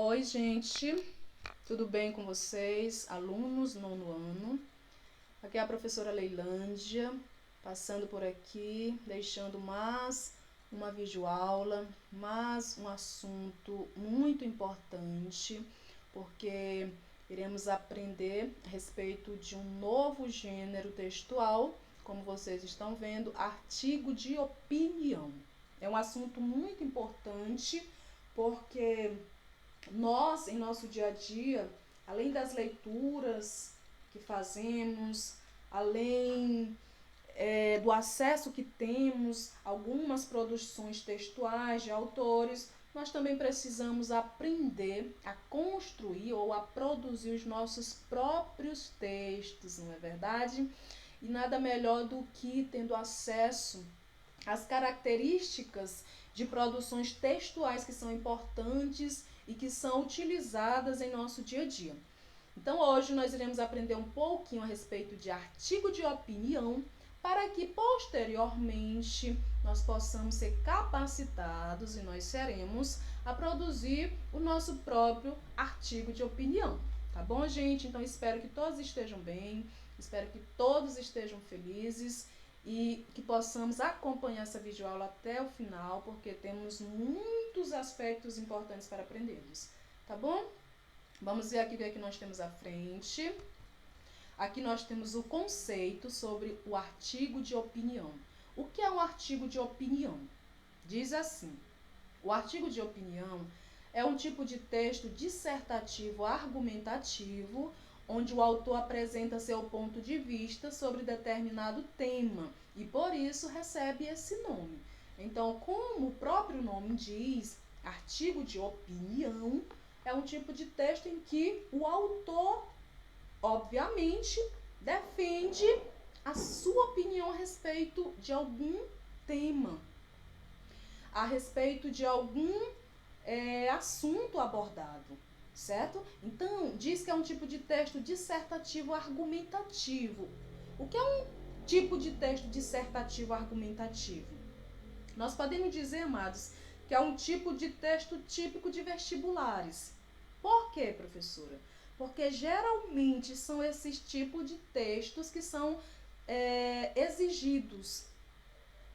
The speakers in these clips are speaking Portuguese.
Oi, gente, tudo bem com vocês, alunos do nono ano? Aqui é a professora Leilândia, passando por aqui, deixando mais uma videoaula, mais um assunto muito importante, porque iremos aprender a respeito de um novo gênero textual, como vocês estão vendo, artigo de opinião. É um assunto muito importante, porque nós, em nosso dia a dia, além das leituras que fazemos, além do acesso que temos a algumas produções textuais de autores, nós também precisamos aprender a construir ou a produzir os nossos próprios textos, não é verdade? E nada melhor do que tendo acesso às características de produções textuais que são importantes e que são utilizadas em nosso dia a dia. Então, hoje nós iremos aprender um pouquinho a respeito de artigo de opinião, para que posteriormente nós possamos ser capacitados, e nós seremos, a produzir o nosso próprio artigo de opinião. Tá bom, gente? Então, espero que todos estejam bem, espero que todos estejam felizes e que possamos acompanhar essa videoaula até o final, porque temos muitos aspectos importantes para aprendermos, tá bom? Vamos ver aqui o que é que nós temos à frente. Aqui nós temos o conceito sobre o artigo de opinião. O que é um artigo de opinião? Diz assim: o artigo de opinião é um tipo de texto dissertativo argumentativo, onde o autor apresenta seu ponto de vista sobre determinado tema e por isso recebe esse nome. Então, como o próprio nome diz, artigo de opinião é um tipo de texto em que o autor, obviamente, defende a sua opinião a respeito de algum tema, a respeito de algum assunto abordado, certo? Então, diz que é um tipo de texto dissertativo argumentativo. O que é um tipo de texto dissertativo argumentativo? Nós podemos dizer, amados, que é um tipo de texto típico de vestibulares. Por quê, professora? Porque geralmente são esses tipos de textos que são exigidos,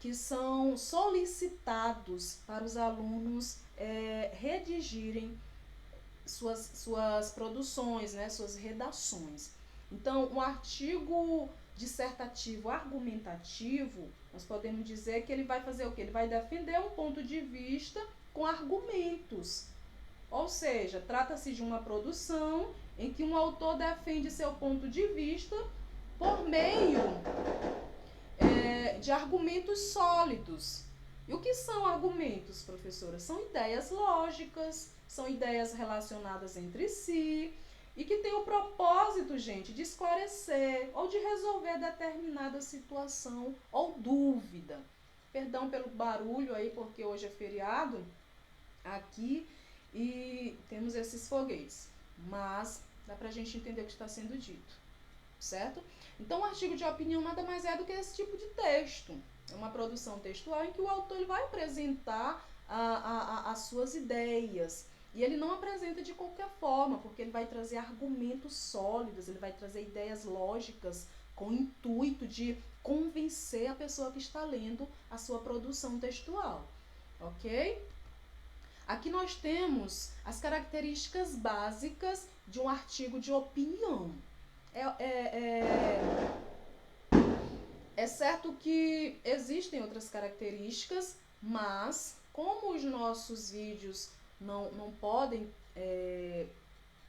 que são solicitados para os alunos redigirem suas produções, né, suas redações. Então, um artigo dissertativo argumentativo, nós podemos dizer que ele vai fazer o quê? Ele vai defender um ponto de vista com argumentos. Ou seja, trata-se de uma produção em que um autor defende seu ponto de vista por meio de argumentos sólidos. E o que são argumentos, professora? São ideias lógicas, são ideias relacionadas entre si e que tem o propósito, gente, de esclarecer ou de resolver determinada situação ou dúvida. Perdão pelo barulho aí, porque hoje é feriado aqui e temos esses foguetes, mas dá pra gente entender o que está sendo dito, certo? Então, o artigo de opinião nada mais é do que esse tipo de texto. É uma produção textual em que o autor ele vai apresentar as suas ideias. E ele não apresenta de qualquer forma, porque ele vai trazer argumentos sólidos, ele vai trazer ideias lógicas com o intuito de convencer a pessoa que está lendo a sua produção textual. Ok? Aqui nós temos as características básicas de um artigo de opinião. É certo que existem outras características, mas como os nossos vídeos não podem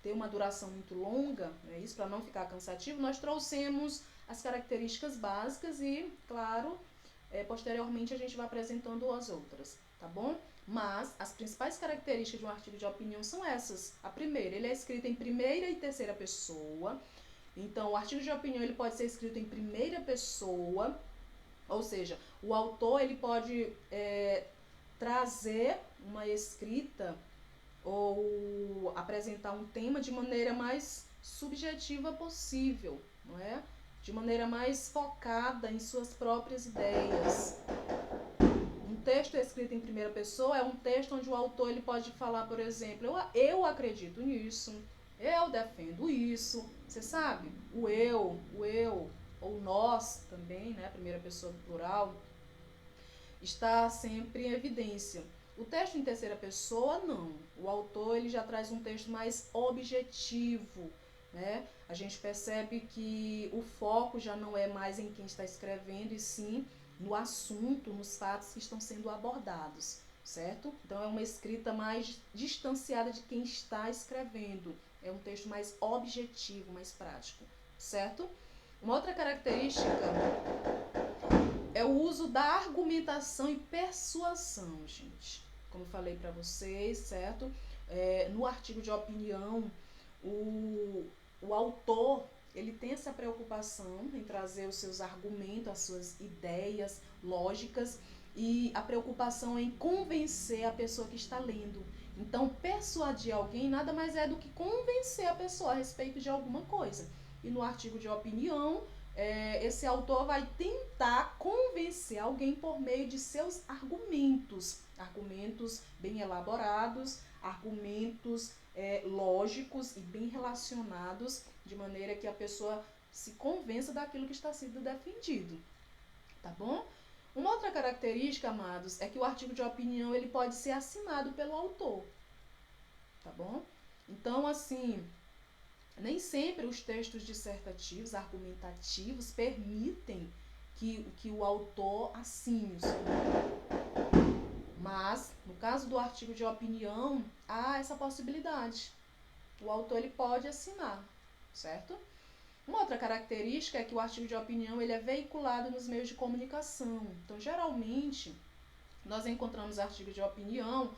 ter uma duração muito longa, né, isso para não ficar cansativo, nós trouxemos as características básicas e, claro, posteriormente a gente vai apresentando as outras, tá bom? Mas as principais características de um artigo de opinião são essas. A primeira, ele é escrito em primeira e terceira pessoa. Então, o artigo de opinião ele pode ser escrito em primeira pessoa, ou seja, o autor ele pode trazer uma escrita ou apresentar um tema de maneira mais subjetiva possível, não é? De maneira mais focada em suas próprias ideias. texto escrito em primeira pessoa é um texto onde o autor ele pode falar, por exemplo, eu acredito nisso, eu defendo isso, você sabe? O eu, ou nós também, né? Primeira pessoa do plural, está sempre em evidência. O texto em terceira pessoa, não. O autor ele já traz um texto mais objetivo, né? A gente percebe que o foco já não é mais em quem está escrevendo, e sim no assunto, nos fatos que estão sendo abordados, certo? Então é uma escrita mais distanciada de quem está escrevendo. É um texto mais objetivo, mais prático, certo? Uma outra característica é o uso da argumentação e persuasão, gente. Como eu falei para vocês, certo? No artigo de opinião, o autor ele tem essa preocupação em trazer os seus argumentos, as suas ideias lógicas e a preocupação em convencer a pessoa que está lendo. Então, persuadir alguém nada mais é do que convencer a pessoa a respeito de alguma coisa. E no artigo de opinião, esse autor vai tentar convencer alguém por meio de seus argumentos bem elaborados, argumentos lógicos e bem relacionados, de maneira que a pessoa se convença daquilo que está sendo defendido, tá bom? Uma outra característica, amados, é que o artigo de opinião ele pode ser assinado pelo autor, tá bom? Então, assim, nem sempre os textos dissertativos, argumentativos, permitem que o autor assine o seu nome. Mas, no caso do artigo de opinião, há essa possibilidade. O autor ele pode assinar, certo? Uma outra característica é que o artigo de opinião ele é veiculado nos meios de comunicação. Então, geralmente, nós encontramos artigos de opinião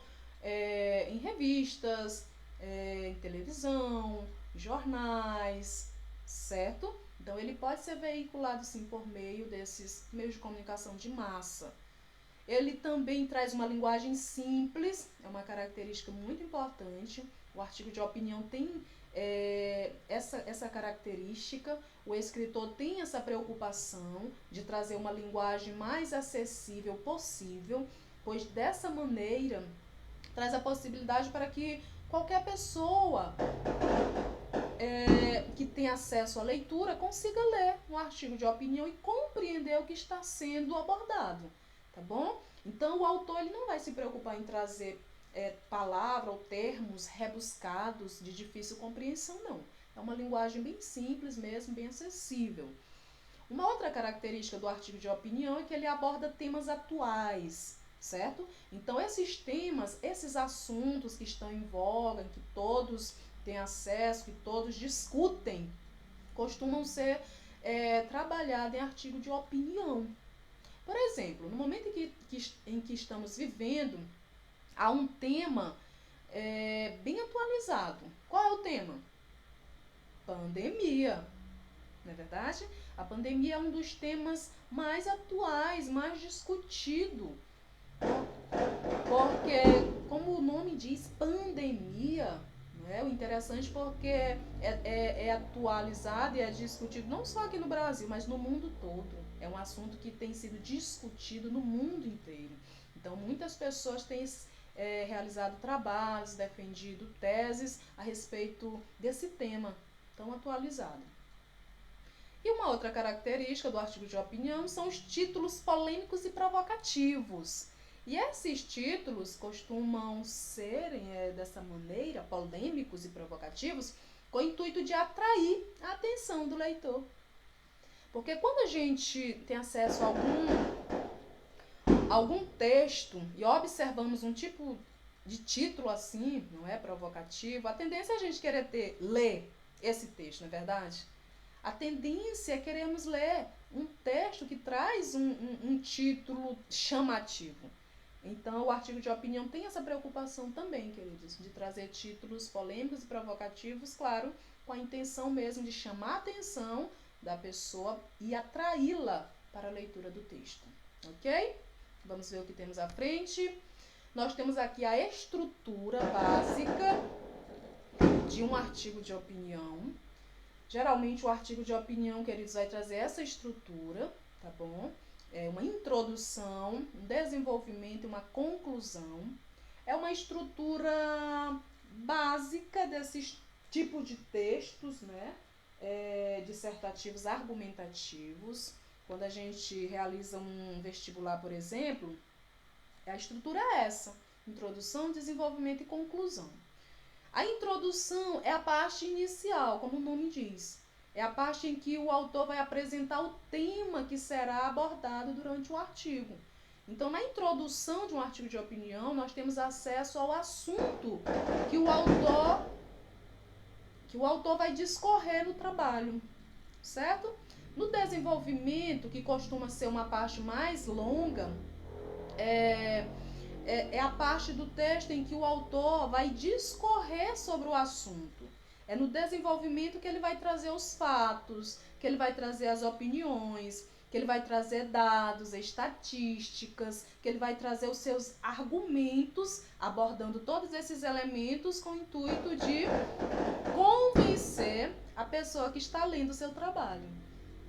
em revistas, em televisão, jornais, certo? Então, ele pode ser veiculado, sim, por meio desses meios de comunicação de massa. Ele também traz uma linguagem simples, é uma característica muito importante. O artigo de opinião tem essa característica. O escritor tem essa preocupação de trazer uma linguagem mais acessível possível, pois dessa maneira traz a possibilidade para que qualquer pessoa que tem acesso à leitura consiga ler um artigo de opinião e compreender o que está sendo abordado. Tá bom? Então, o autor ele não vai se preocupar em trazer palavras ou termos rebuscados de difícil compreensão, não. É uma linguagem bem simples mesmo, bem acessível. Uma outra característica do artigo de opinião é que ele aborda temas atuais, certo? Então, esses temas, esses assuntos que estão em voga, que todos têm acesso, que todos discutem, costumam ser trabalhados em artigo de opinião. Por exemplo, no momento em que estamos vivendo, há um tema bem atualizado. Qual é o tema? Pandemia, não é verdade? A pandemia é um dos temas mais atuais, mais discutido. Porque, como o nome diz, pandemia, né? O interessante porque é atualizado e é discutido não só aqui no Brasil, mas no mundo todo. É um assunto que tem sido discutido no mundo inteiro. Então, muitas pessoas têm realizado trabalhos, defendido teses a respeito desse tema tão atualizado. E uma outra característica do artigo de opinião são os títulos polêmicos e provocativos. E esses títulos costumam serem, dessa maneira, polêmicos e provocativos, com o intuito de atrair a atenção do leitor. Porque quando a gente tem acesso a algum texto e observamos um tipo de título assim, não é provocativo, a tendência é a gente querer ler esse texto, não é verdade? A tendência é queremos ler um texto que traz um título chamativo. Então, o artigo de opinião tem essa preocupação também, queridos, de trazer títulos polêmicos e provocativos, claro, com a intenção mesmo de chamar a atenção da pessoa e atraí-la para a leitura do texto, ok? Vamos ver o que temos à frente. Nós temos aqui a estrutura básica de um artigo de opinião. Geralmente, o artigo de opinião, queridos, vai trazer essa estrutura, tá bom? uma introdução, um desenvolvimento e uma conclusão. É uma estrutura básica desses tipos de textos, né? Dissertativos argumentativos. Quando a gente realiza um vestibular, por exemplo, a estrutura é essa: introdução, desenvolvimento e conclusão. A introdução é a parte inicial, como o nome diz. É a parte em que o autor vai apresentar o tema que será abordado durante o artigo. Então, na introdução de um artigo de opinião, nós temos acesso ao assunto que o autor vai discorrer no trabalho, certo? No desenvolvimento, que costuma ser uma parte mais longa, é a parte do texto em que o autor vai discorrer sobre o assunto. É no desenvolvimento que ele vai trazer os fatos, que ele vai trazer as opiniões, que ele vai trazer dados, estatísticas, que ele vai trazer os seus argumentos, abordando todos esses elementos com o intuito de convencer a pessoa que está lendo o seu trabalho,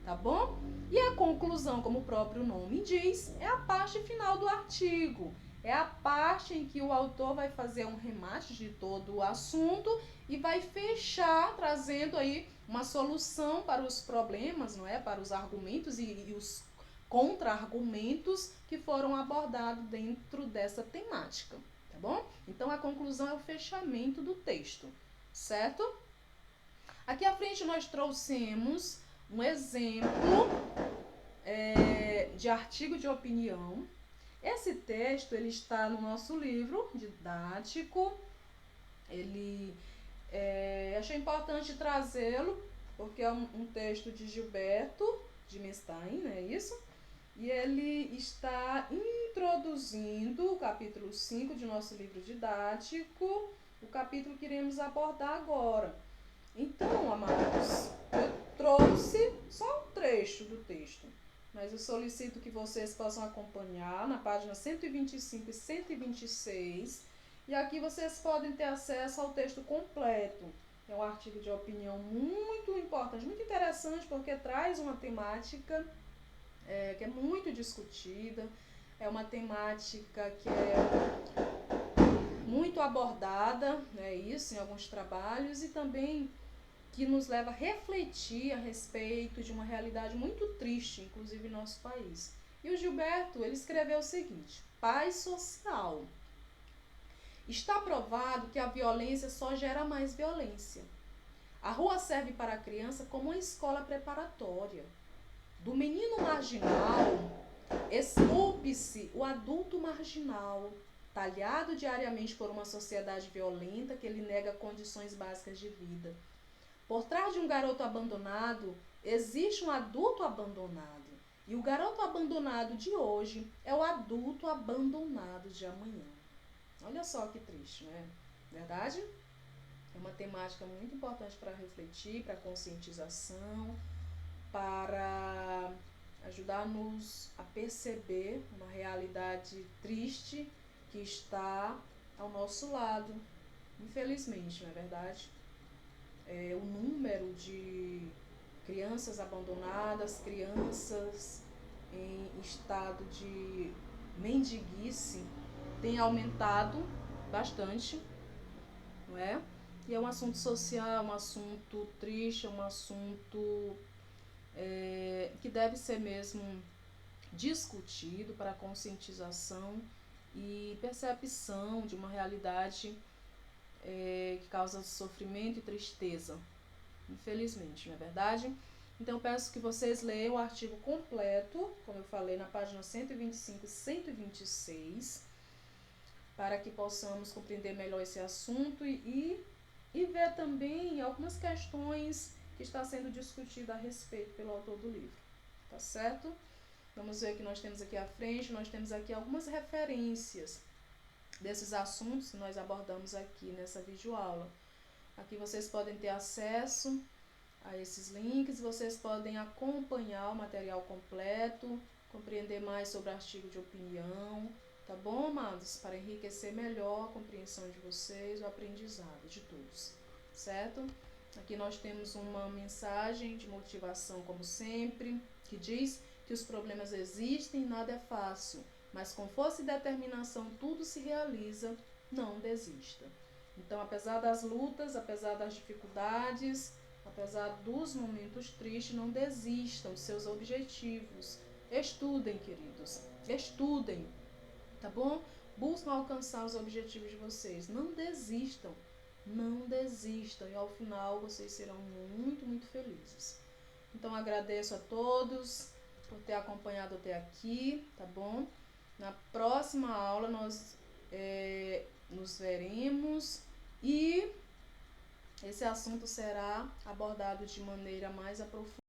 tá bom? E a conclusão, como o próprio nome diz, é a parte final do artigo. É a parte em que o autor vai fazer um remate de todo o assunto e vai fechar, trazendo aí uma solução para os problemas, não é? Para os argumentos e os contra-argumentos que foram abordados dentro dessa temática, tá bom? Então, a conclusão é o fechamento do texto, certo? Aqui à frente nós trouxemos um exemplo de artigo de opinião. Esse texto ele está no nosso livro didático. Achei importante trazê-lo porque é um texto de Gilberto de Mestaim, não é isso? E ele está introduzindo o capítulo 5 de nosso livro didático, o capítulo que iremos abordar agora. Então, amados, eu trouxe só um trecho do texto, mas eu solicito que vocês possam acompanhar na página 125 e 126. E aqui vocês podem ter acesso ao texto completo. É um artigo de opinião muito importante, muito interessante, porque traz uma temática que é muito discutida. É uma temática que é muito abordada, né, isso, em alguns trabalhos, e também que nos leva a refletir a respeito de uma realidade muito triste, inclusive em nosso país. E o Gilberto, ele escreveu o seguinte: paz social. Está provado que a violência só gera mais violência. A rua serve para a criança como uma escola preparatória. Do menino marginal, esculpe-se o adulto marginal, talhado diariamente por uma sociedade violenta que lhe nega condições básicas de vida. Por trás de um garoto abandonado, existe um adulto abandonado. E o garoto abandonado de hoje é o adulto abandonado de amanhã. Olha só que triste, não é? Verdade? É uma temática muito importante para refletir, para conscientização, para ajudar-nos a perceber uma realidade triste que está ao nosso lado, infelizmente, não é verdade? O número de crianças abandonadas, crianças em estado de mendiguice tem aumentado bastante, não é? E é um assunto social, um assunto triste, um assunto que deve ser mesmo discutido para conscientização e percepção de uma realidade que causa sofrimento e tristeza, infelizmente, não é verdade? Então, eu peço que vocês leiam o artigo completo, como eu falei, na página 125 e 126, para que possamos compreender melhor esse assunto e ver também algumas questões que está sendo discutida a respeito pelo autor do livro, tá certo? Vamos ver o que nós temos aqui à frente. Nós temos aqui algumas referências desses assuntos que nós abordamos aqui nessa videoaula. Aqui vocês podem ter acesso a esses links, vocês podem acompanhar o material completo, compreender mais sobre o artigo de opinião, tá bom, amados? Para enriquecer melhor a compreensão de vocês, o aprendizado de todos, certo? Aqui nós temos uma mensagem de motivação, como sempre, que diz que que os problemas existem e nada é fácil, mas com força e determinação tudo se realiza, não desista. Então, apesar das lutas, apesar das dificuldades, apesar dos momentos tristes, não desistam dos seus objetivos. Estudem, queridos, estudem, tá bom? Buscam alcançar os objetivos de vocês. Não desistam, não desistam. E ao final vocês serão muito, muito felizes. Então, agradeço a todos por ter acompanhado até aqui, tá bom? Na próxima aula nós nos veremos e esse assunto será abordado de maneira mais aprofundada.